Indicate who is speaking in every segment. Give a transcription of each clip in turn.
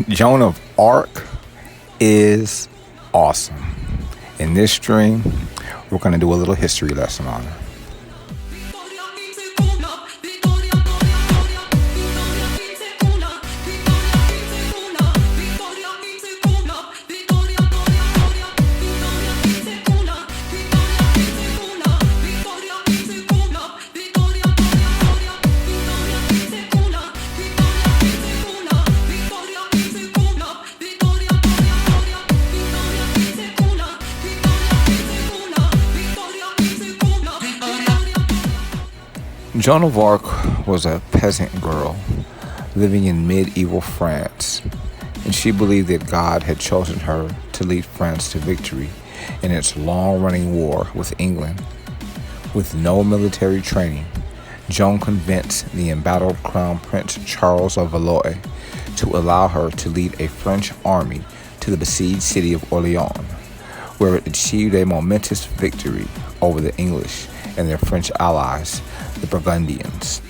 Speaker 1: Joan of Arc is awesome. In this stream, we're going to do a little history lesson on her. Joan of Arc was a peasant girl living in medieval France, and she believed that God had chosen her to lead France to victory in its long-running war with England. With no military training, Joan convinced the embattled Crown Prince Charles of Valois to allow her to lead a French army to the besieged city of Orleans, where it achieved a momentous victory over the English and their French allies, the Burgundians.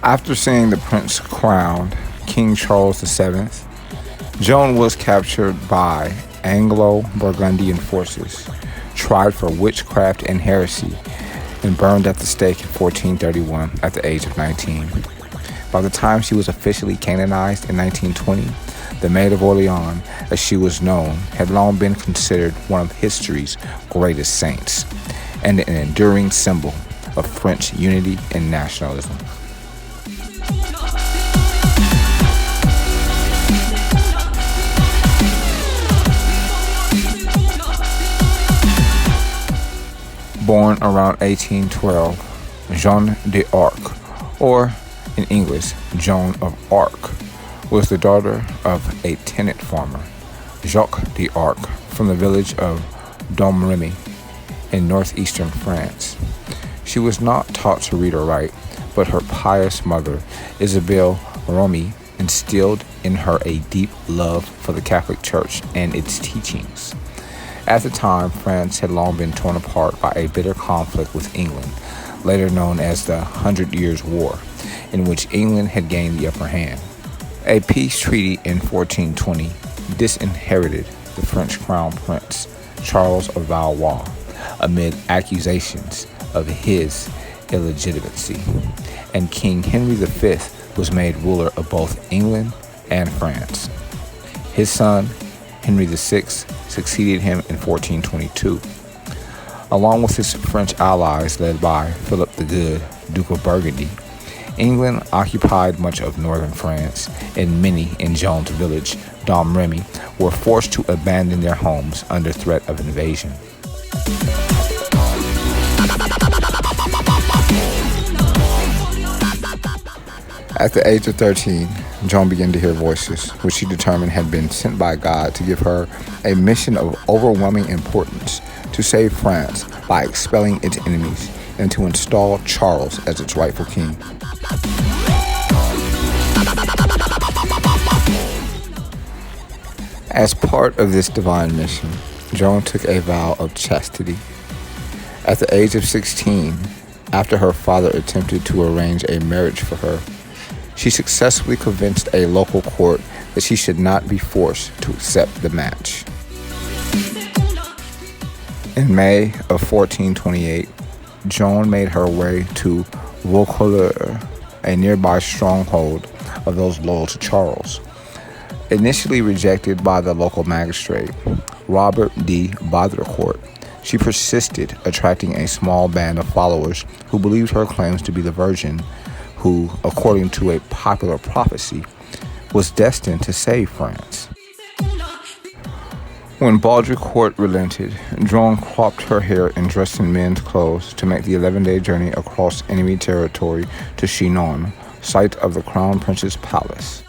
Speaker 1: After seeing the prince crowned King Charles VII, Joan was captured by Anglo-Burgundian forces, tried for witchcraft and heresy, and burned at the stake in 1431 at the age of 19. By the time she was officially canonized in 1920, the Maid of Orleans, as she was known, had long been considered one of history's greatest saints and an enduring symbol of French unity and nationalism. Born around 1812, Jeanne D Arc, or in English, Joan of Arc, was the daughter of a tenant farmer, Jacques D Arc, from the village of Domremy in northeastern France. She was not taught to read or write, but her pious mother, Isabelle Romy, instilled in her a deep love for the Catholic Church and its teachings. At the time, France had long been torn apart by a bitter conflict with England, later known as the 100 Years' War, in which England had gained the upper hand. A peace treaty in 1420 disinherited the French crown prince, Charles of Valois, amid accusations of his illegitimacy, and King Henry V was made ruler of both England and France. His son, Henry VI, succeeded him in 1422. Along with his French allies led by Philip the Good, Duke of Burgundy, England occupied much of northern France, and many in Joan's village, Domremy, were forced to abandon their homes under threat of invasion. At the age of 13, Joan began to hear voices, which she determined had been sent by God to give her a mission of overwhelming importance to save France by expelling its enemies and to install Charles as its rightful king. As part of this divine mission, Joan took a vow of chastity. At the age of 16, after her father attempted to arrange a marriage for her, she successfully convinced a local court that she should not be forced to accept the match. In May of 1428, Joan made her way to Vaucouleurs, a nearby stronghold of those loyal to Charles. Initially rejected by the local magistrate, Robert de Baudricourt, she persisted, attracting a small band of followers who believed her claims to be the Virgin, who, according to a popular prophecy, was destined to save France. When Baudricourt relented, Joan cropped her hair and dressed in men's clothes to make the 11-day journey across enemy territory to Chinon, site of the Crown Prince's palace.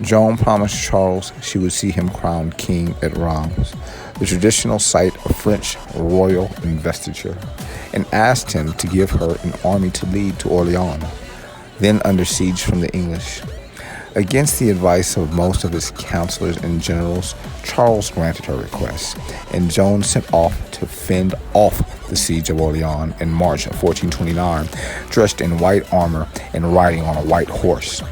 Speaker 1: Joan promised Charles she would see him crowned king at Reims, the traditional site of French royal investiture, and asked him to give her an army to lead to Orleans, then under siege from the English. Against the advice of most of his counselors and generals, Charles granted her request, and Joan set off to fend off the siege of Orleans in March of 1429, dressed in white armor and riding on a white horse.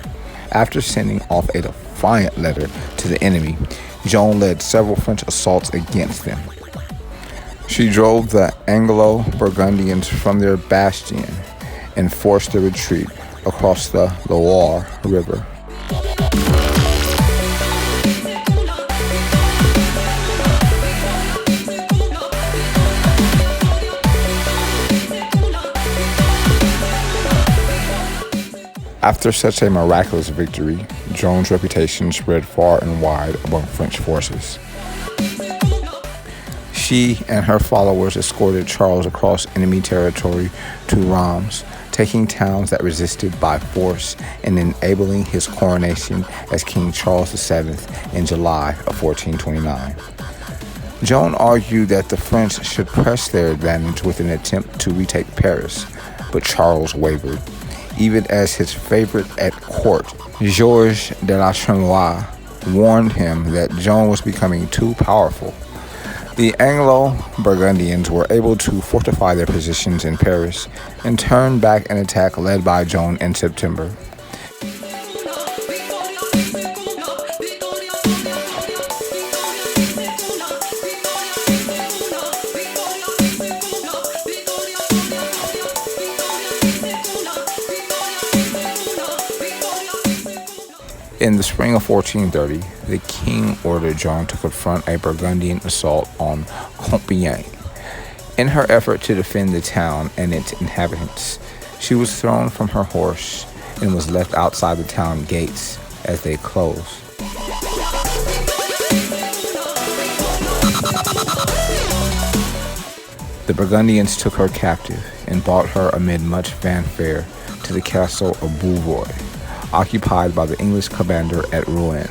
Speaker 1: After sending off a defiant letter to the enemy, Joan led several French assaults against them. She drove the Anglo-Burgundians from their bastion and forced their retreat across the Loire River. After such a miraculous victory, Joan's reputation spread far and wide among French forces. She and her followers escorted Charles across enemy territory to Reims, taking towns that resisted by force and enabling his coronation as King Charles VII in July of 1429. Joan argued that the French should press their advantage with an attempt to retake Paris, but Charles wavered, even as his favorite at court, Georges de la Tremoille, warned him that Joan was becoming too powerful. The Anglo-Burgundians were able to fortify their positions in Paris and turn back an attack led by Joan in September. In the spring of 1430, the king ordered Joan to confront a Burgundian assault on Compiègne. In her effort to defend the town and its inhabitants, she was thrown from her horse and was left outside the town gates as they closed. The Burgundians took her captive and brought her amid much fanfare to the castle of Beauvois, occupied by the English commander at Rouen.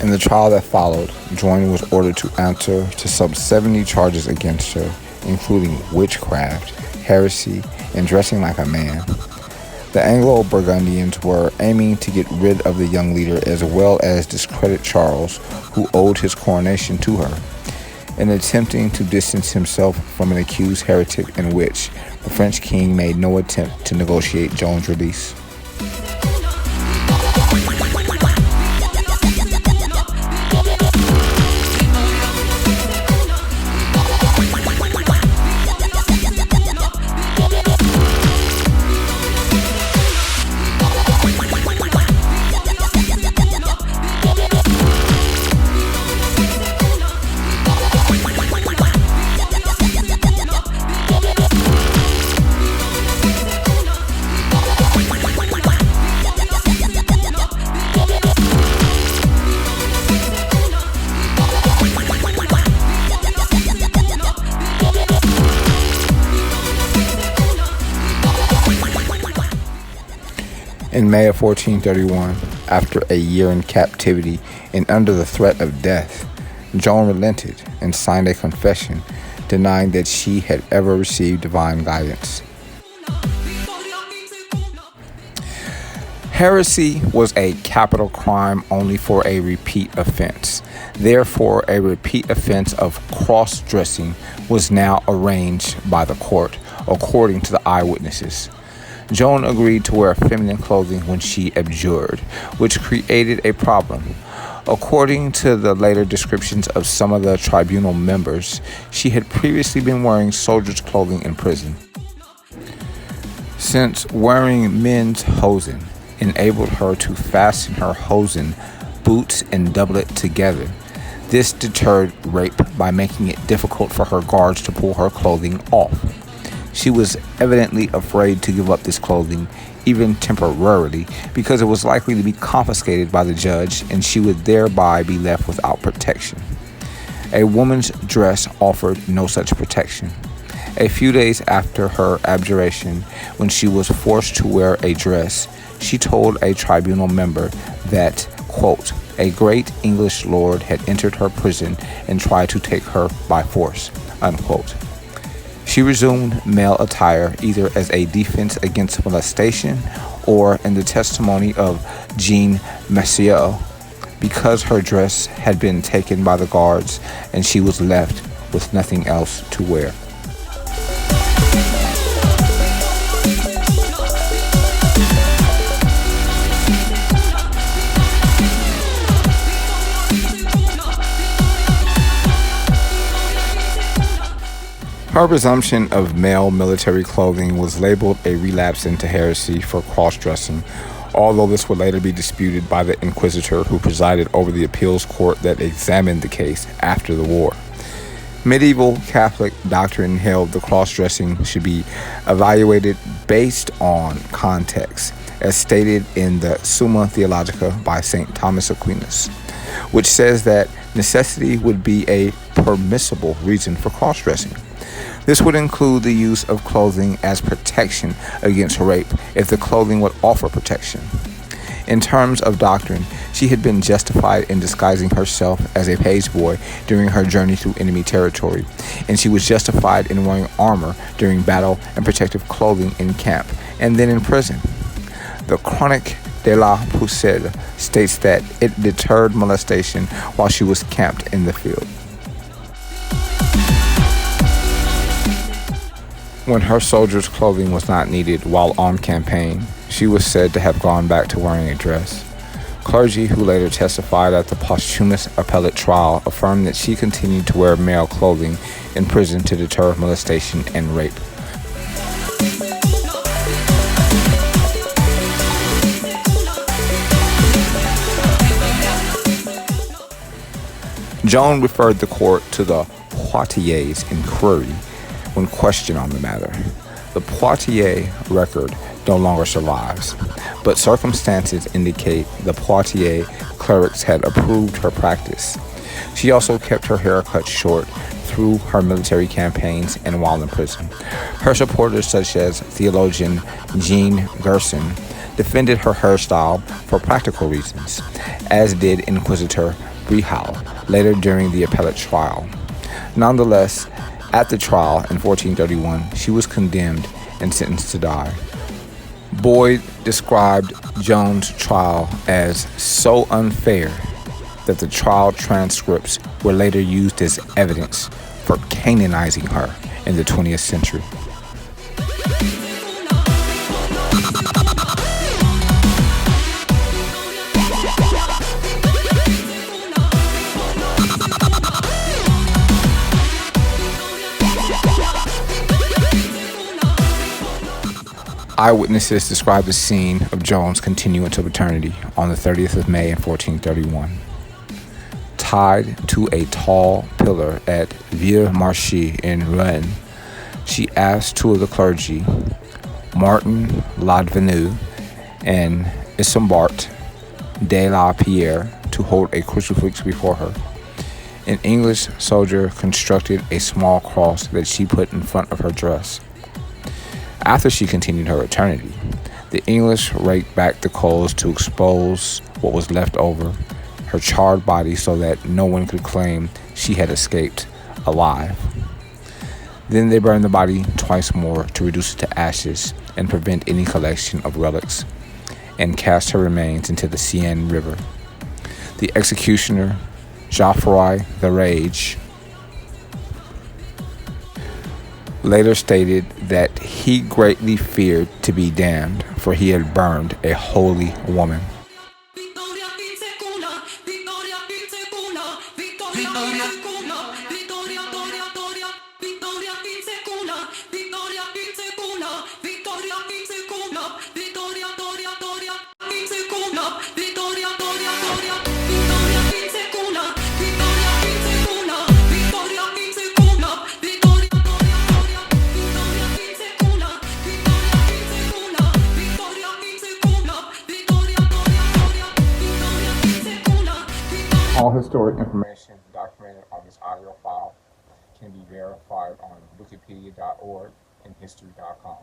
Speaker 1: In the trial that followed, Joan was ordered to answer to some 70 charges against her, including witchcraft, heresy, and dressing like a man. The Anglo-Burgundians were aiming to get rid of the young leader as well as discredit Charles, who owed his coronation to her, and attempting to distance himself from an accused heretic in which the French king made no attempt to negotiate Joan's release. In May of 1431, after a year in captivity and under the threat of death, Joan relented and signed a confession denying that she had ever received divine guidance. Heresy was a capital crime only for a repeat offense. Therefore, a repeat offense of cross-dressing was now arranged by the court, according to the eyewitnesses. Joan agreed to wear feminine clothing when she abjured, which created a problem. According to the later descriptions of some of the tribunal members, she had previously been wearing soldier's clothing in prison. Since wearing men's hosen enabled her to fasten her hosen, boots, and doublet together, this deterred rape by making it difficult for her guards to pull her clothing off. She was evidently afraid to give up this clothing, even temporarily, because it was likely to be confiscated by the judge and she would thereby be left without protection. A woman's dress offered no such protection. A few days after her abjuration, when she was forced to wear a dress, she told a tribunal member that, quote, a great English lord had entered her prison and tried to take her by force, unquote. She resumed male attire either as a defense against molestation or, in the testimony of Jeanne Mercier, because her dress had been taken by the guards and she was left with nothing else to wear. Her resumption of male military clothing was labeled a relapse into heresy for cross-dressing, although this would later be disputed by the inquisitor who presided over the appeals court that examined the case after the war. Medieval Catholic doctrine held the cross-dressing should be evaluated based on context, as stated in the Summa Theologica by St. Thomas Aquinas, which says that necessity would be a permissible reason for cross-dressing. This would include the use of clothing as protection against rape if the clothing would offer protection. In terms of doctrine, she had been justified in disguising herself as a page boy during her journey through enemy territory, and she was justified in wearing armor during battle and protective clothing in camp and then in prison. The Chronique de la Pucelle states that it deterred molestation while she was camped in the field. When her soldier's clothing was not needed while on campaign, she was said to have gone back to wearing a dress. Clergy who later testified at the posthumous appellate trial affirmed that she continued to wear male clothing in prison to deter molestation and rape. Joan referred the court to the Poitiers inquiry when questioned on the matter. The Poitiers record no longer survives, but circumstances indicate the Poitiers clerics had approved her practice. She also kept her hair cut short through her military campaigns and while in prison. Her supporters, such as theologian Jeanne Gerson, defended her hairstyle for practical reasons, as did Inquisitor Brihal later during the appellate trial. Nonetheless, at the trial in 1431, she was condemned and sentenced to die. Boyd described Joan's trial as so unfair that the trial transcripts were later used as evidence for canonizing her in the 20th century. Eyewitnesses describe the scene of Joan's continuance of eternity on the 30th of May in 1431. Tied to a tall pillar at Vieux-Marchais in Rouen, she asked two of the clergy, Martin Ladvenu and Isambart de la Pierre, to hold a crucifix before her. An English soldier constructed a small cross that she put in front of her dress. After she continued her eternity, the English raked back the coals to expose what was left over, her charred body, so that no one could claim she had escaped alive. Then they burned the body twice more to reduce it to ashes and prevent any collection of relics, and cast her remains into the Seine River. The executioner, Geoffroy the Rage, later stated that he greatly feared to be damned, for he had burned a holy woman.
Speaker 2: Victoria
Speaker 1: historic information documented on this audio file can be verified on wikipedia.org and history.com.